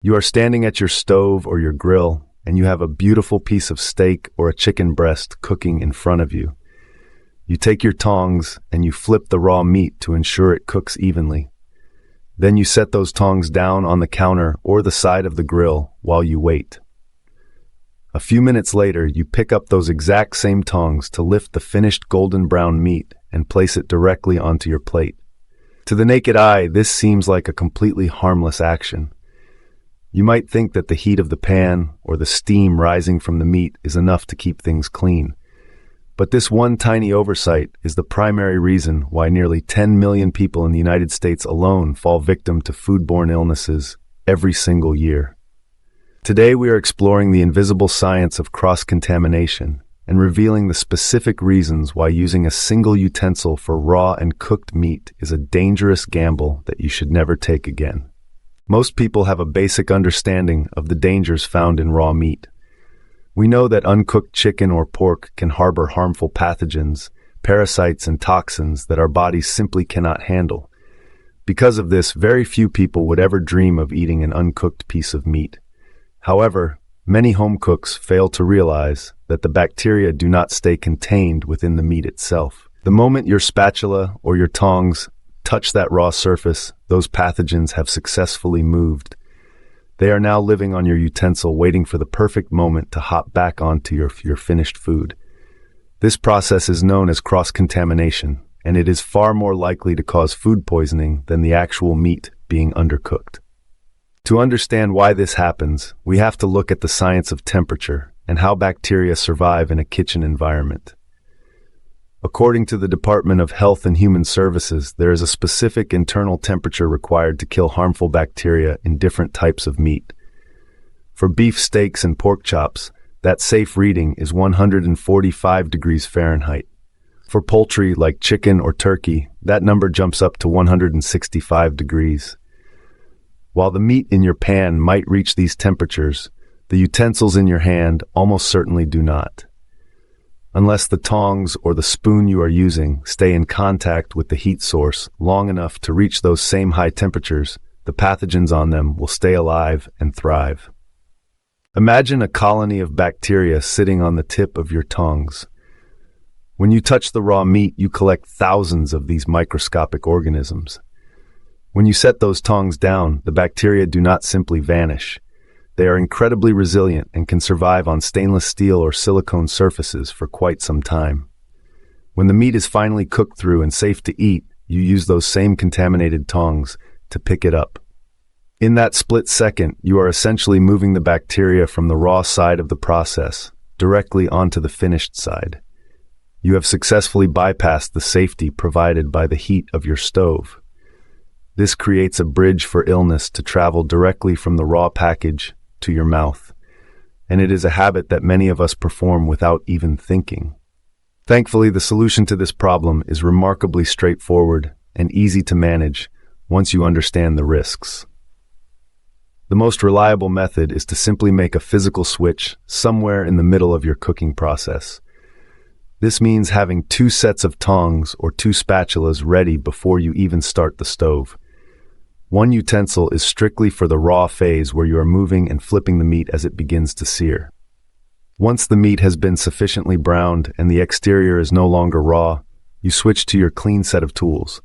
You are standing at your stove or your grill, and you have a beautiful piece of steak or a chicken breast cooking in front of you. You take your tongs and you flip the raw meat to ensure it cooks evenly. Then you set those tongs down on the counter or the side of the grill while you wait. A few minutes later, you pick up those exact same tongs to lift the finished golden brown meat and place it directly onto your plate. To the naked eye, this seems like a completely harmless action. You might think that the heat of the pan or the steam rising from the meat is enough to keep things clean. But this one tiny oversight is the primary reason why nearly 10 million people in the United States alone fall victim to foodborne illnesses every single year. Today we are exploring the invisible science of cross-contamination and revealing the specific reasons why using a single utensil for raw and cooked meat is a dangerous gamble that you should never take again. Most people have a basic understanding of the dangers found in raw meat. We know that uncooked chicken or pork can harbor harmful pathogens, parasites, and toxins that our bodies simply cannot handle. Because of this, very few people would ever dream of eating an uncooked piece of meat. However, many home cooks fail to realize that the bacteria do not stay contained within the meat itself. The moment your spatula or your tongs touch that raw surface, those pathogens have successfully moved. They are now living on your utensil, waiting for the perfect moment to hop back onto your finished food. This process is known as cross-contamination, and it is far more likely to cause food poisoning than the actual meat being undercooked. To understand why this happens, we have to look at the science of temperature and how bacteria survive in a kitchen environment. According to the Department of Health and Human Services, there is a specific internal temperature required to kill harmful bacteria in different types of meat. For beef steaks and pork chops, that safe reading is 145 degrees Fahrenheit. For poultry like chicken or turkey, that number jumps up to 165 degrees. While the meat in your pan might reach these temperatures, the utensils in your hand almost certainly do not. Unless the tongs or the spoon you are using stay in contact with the heat source long enough to reach those same high temperatures, the pathogens on them will stay alive and thrive. Imagine a colony of bacteria sitting on the tip of your tongs. When you touch the raw meat, you collect thousands of these microscopic organisms. When you set those tongs down, the bacteria do not simply vanish. They are incredibly resilient and can survive on stainless steel or silicone surfaces for quite some time. When the meat is finally cooked through and safe to eat, you use those same contaminated tongs to pick it up. In that split second, you are essentially moving the bacteria from the raw side of the process directly onto the finished side. You have successfully bypassed the safety provided by the heat of your stove. This creates a bridge for illness to travel directly from the raw package to your mouth, and it is a habit that many of us perform without even thinking. Thankfully, the solution to this problem is remarkably straightforward and easy to manage once you understand the risks. The most reliable method is to simply make a physical switch somewhere in the middle of your cooking process. This means having 2 sets of tongs or 2 spatulas ready before you even start the stove. One utensil is strictly for the raw phase where you are moving and flipping the meat as it begins to sear. Once the meat has been sufficiently browned and the exterior is no longer raw, you switch to your clean set of tools.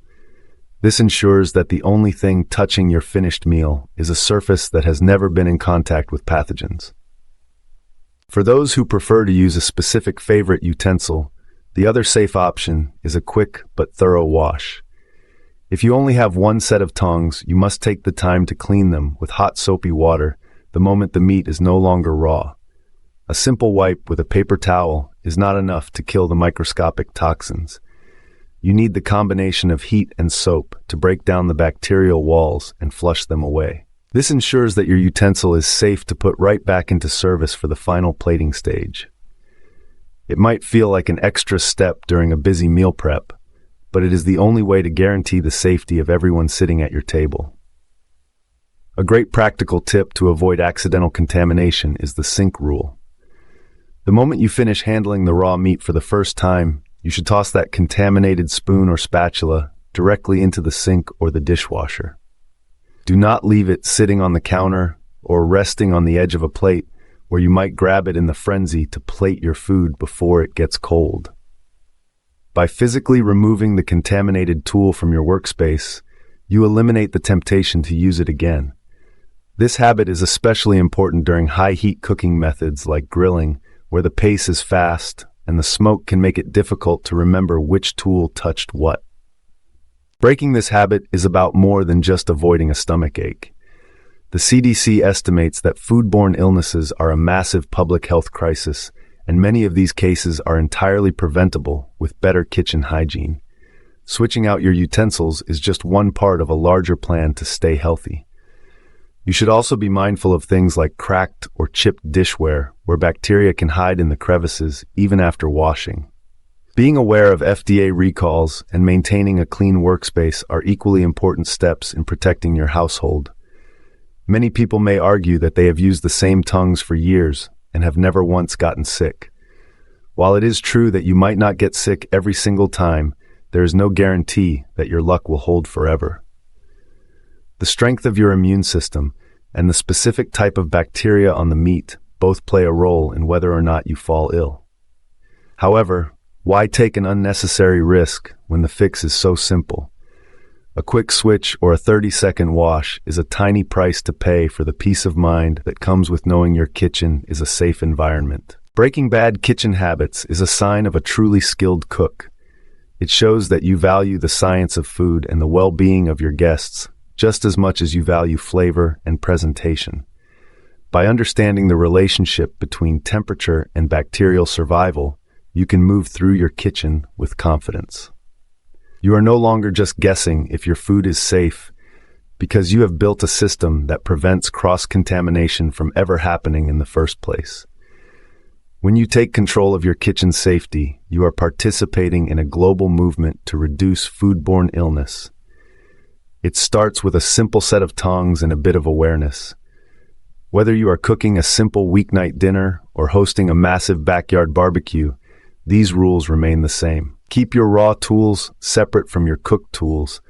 This ensures that the only thing touching your finished meal is a surface that has never been in contact with pathogens. For those who prefer to use a specific favorite utensil, the other safe option is a quick but thorough wash. If you only have 1 set of tongs, you must take the time to clean them with hot soapy water the moment the meat is no longer raw. A simple wipe with a paper towel is not enough to kill the microscopic toxins. You need the combination of heat and soap to break down the bacterial walls and flush them away. This ensures that your utensil is safe to put right back into service for the final plating stage. It might feel like an extra step during a busy meal prep, but it is the only way to guarantee the safety of everyone sitting at your table. A great practical tip to avoid accidental contamination is the sink rule. The moment you finish handling the raw meat for the first time, you should toss that contaminated spoon or spatula directly into the sink or the dishwasher. Do not leave it sitting on the counter, or resting on the edge of a plate where you might grab it in the frenzy to plate your food before it gets cold. By physically removing the contaminated tool from your workspace, you eliminate the temptation to use it again. This habit is especially important during high-heat cooking methods like grilling, where the pace is fast and the smoke can make it difficult to remember which tool touched what. Breaking this habit is about more than just avoiding a stomachache. The CDC estimates that foodborne illnesses are a massive public health crisis, and many of these cases are entirely preventable with better kitchen hygiene. Switching out your utensils is just one part of a larger plan to stay healthy. You should also be mindful of things like cracked or chipped dishware, where bacteria can hide in the crevices even after washing. Being aware of FDA recalls and maintaining a clean workspace are equally important steps in protecting your household. Many people may argue that they have used the same tongs for years and have never once gotten sick. While it is true that you might not get sick every single time, there is no guarantee that your luck will hold forever. The strength of your immune system and the specific type of bacteria on the meat both play a role in whether or not you fall ill. However, why take an unnecessary risk when the fix is so simple? A quick switch or a 30-second wash is a tiny price to pay for the peace of mind that comes with knowing your kitchen is a safe environment. Breaking bad kitchen habits is a sign of a truly skilled cook. It shows that you value the science of food and the well-being of your guests just as much as you value flavor and presentation. By understanding the relationship between temperature and bacterial survival, you can move through your kitchen with confidence. You are no longer just guessing if your food is safe, because you have built a system that prevents cross-contamination from ever happening in the first place. When you take control of your kitchen safety, you are participating in a global movement to reduce foodborne illness. It starts with a simple set of tongs and a bit of awareness. Whether you are cooking a simple weeknight dinner or hosting a massive backyard barbecue, these rules remain the same. Keep your raw tools separate from your cooked tools,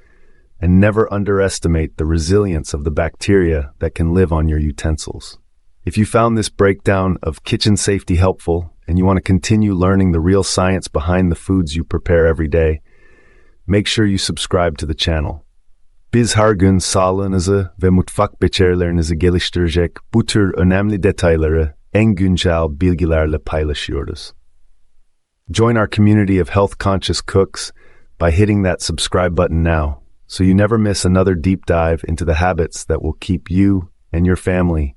and never underestimate the resilience of the bacteria that can live on your utensils. If you found this breakdown of kitchen safety helpful, and you want to continue learning the real science behind the foods you prepare every day, make sure you subscribe to the channel. Biz her gün sağlığınızı ve mutfak becerilerinizi geliştirecek bu tür önemli detayları en güncel bilgilerle paylaşıyoruz. Join our community of health-conscious cooks by hitting that subscribe button now, so you never miss another deep dive into the habits that will keep you and your family